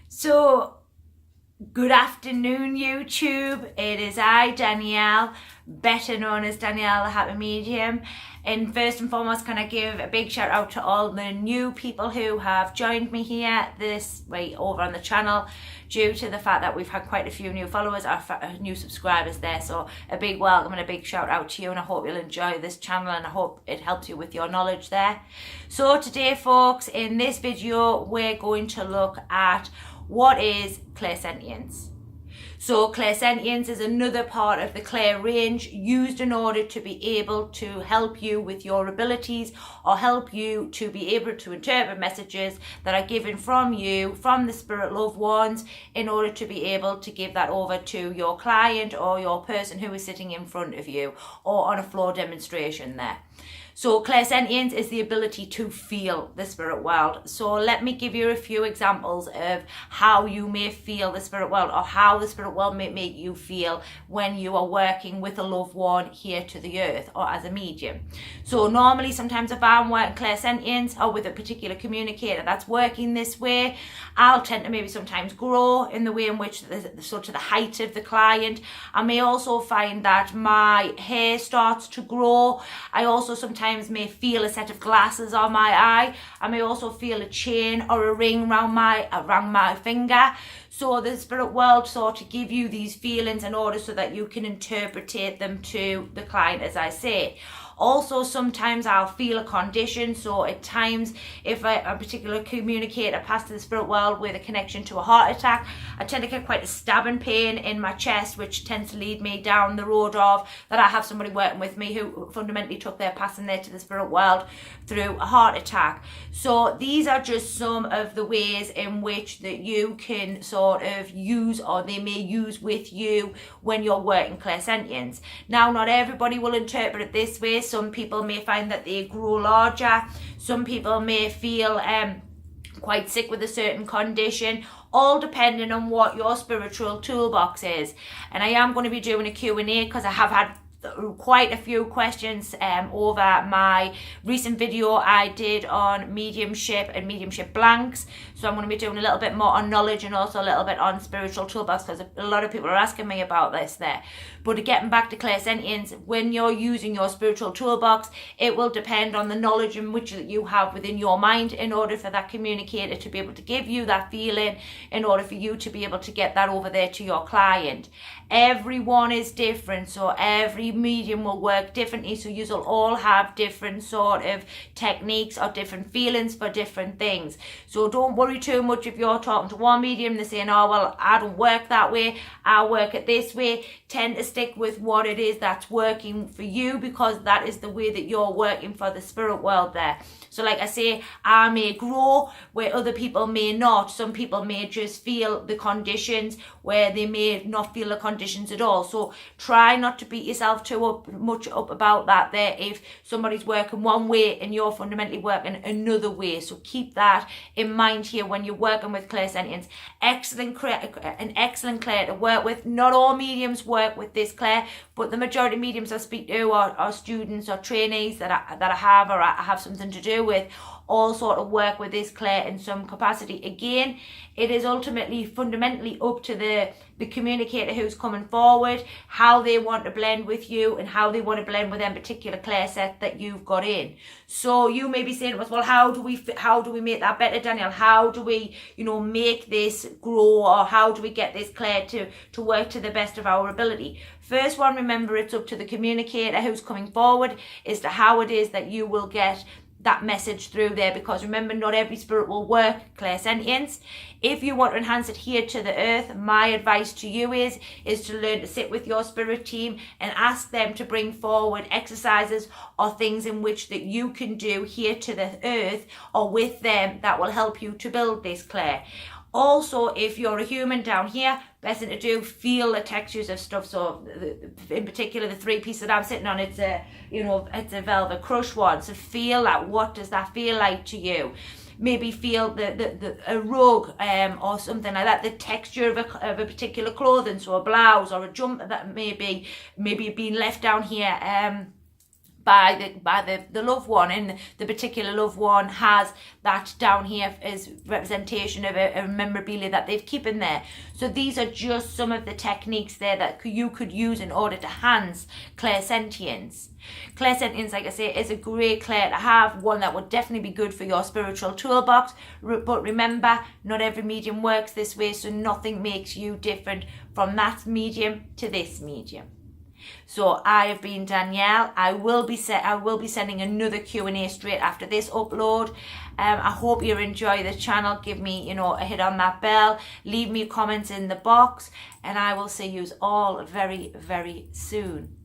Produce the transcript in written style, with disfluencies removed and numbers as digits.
So, good afternoon, YouTube. It is I, Danielle, better known as Danielle, the Happy Medium. And first and foremost, can I give a big shout out to all the new people who have joined me here this way over on the channel, due to the fact that we've had quite a few new followers, our new subscribers there. So a big welcome and a big shout out to you, and I hope you'll enjoy this channel and I hope it helps you with your knowledge there. So today, folks, in this video, we're going to look at what is clairsentience. So clairsentience is another part of the clair range used in order to be able to help you with your abilities, or help you to be able to interpret messages that are given from you, from the spirit loved ones, in order to be able to give that over to your client or your person who is sitting in front of you or on a floor demonstration there. So clairsentience is the ability to feel the spirit world. So let me give you a few examples of how you may feel the spirit world, or how the spirit world may make you feel when you are working with a loved one here to the earth or as a medium. So normally, sometimes if I'm working clairsentience or with a particular communicator that's working this way, I'll tend to maybe sometimes grow in the way in which the sort of the height of the client. I may also find that my hair starts to grow. I also sometimes may feel a set of glasses on my eye. I may also feel a chain or a ring around my finger. So the spirit world sort of give you these feelings in order so that you can interpretate them to the client, as I say. Also, sometimes I'll feel a condition. So at times, if a particular communicator passes the spirit world with a connection to a heart attack, I tend to get quite a stabbing pain in my chest, which tends to lead me down the road of that I have somebody working with me who fundamentally took their passing there to the spirit world through a heart attack. So these are just some of the ways in which that you can sort of use, or they may use with you when you're working clairsentience. Now, not everybody will interpret it this way. Some people may find that they grow larger. Some people may feel quite sick with a certain condition, all depending on what your spiritual toolbox is. And I am going to be doing a Q&A because I have had quite a few questions over my recent video I did on mediumship and mediumship blanks. So I'm going to be doing a little bit more on knowledge and also a little bit on spiritual toolbox, because a lot of people are asking me about this there. But getting back to clairsentience, when you're using your spiritual toolbox, it will depend on the knowledge in which you have within your mind in order for that communicator to be able to give you that feeling, in order for you to be able to get that over there to your client. Everyone is different, so every medium will work differently, so you will all have different sort of techniques or different feelings for different things. So don't worry too much if you're talking to one medium, they're saying, oh well, I don't work that way, I work it this way. Tend to stick with what it is that's working for you, because that is the way that you're working for the spirit world there. So like I say, I may grow where other people may not. Some people may just feel the conditions where they may not feel the conditions at all. So try not to beat yourself too much up about that there if somebody's working one way and you're fundamentally working another way. So keep that in mind here when you're working with clairsentience. An excellent clair to work with. Not all mediums work with this clair, but the majority of mediums I speak to are students or trainees that I have something to do with, all sort of work with this clair in some capacity. Again, it is ultimately fundamentally up to the communicator who's coming forward, how they want to blend with you and how they want to blend with them particular clair set that you've got in. So you may be saying to us, well, how do we make that better, Danielle? How do we, make this grow, or how do we get this clair to work to the best of our ability? First one, remember, it's up to the communicator who's coming forward as to how it is that you will get that message through there, because remember, not every spirit will work clairsentience. If you want to enhance it here to the earth, my advice to you is to learn to sit with your spirit team and ask them to bring forward exercises or things in which that you can do here to the earth or with them that will help you to build this clair. Also, if you're a human down here, best thing to do, feel the textures of stuff. So in particular, the three piece that I'm sitting on, it's a velvet crush one. So feel that. What does that feel like to you? Maybe feel a rug or something like that, the texture of a particular clothing, so a blouse or a jumper that maybe being left down here by the loved one, and the particular loved one has that down here as representation of a memorabilia that they've kept in there. So these are just some of the techniques there that you could use in order to enhance clairsentience. Clairsentience, like I say, is a great clair to have, one that would definitely be good for your spiritual toolbox. But remember, not every medium works this way, so nothing makes you different from that medium to this medium. So I have been Danielle. I will be sending another Q&A straight after this upload. I hope you enjoy the channel. Give me, a hit on that bell. Leave me comments in the box, and I will see you all very, very soon.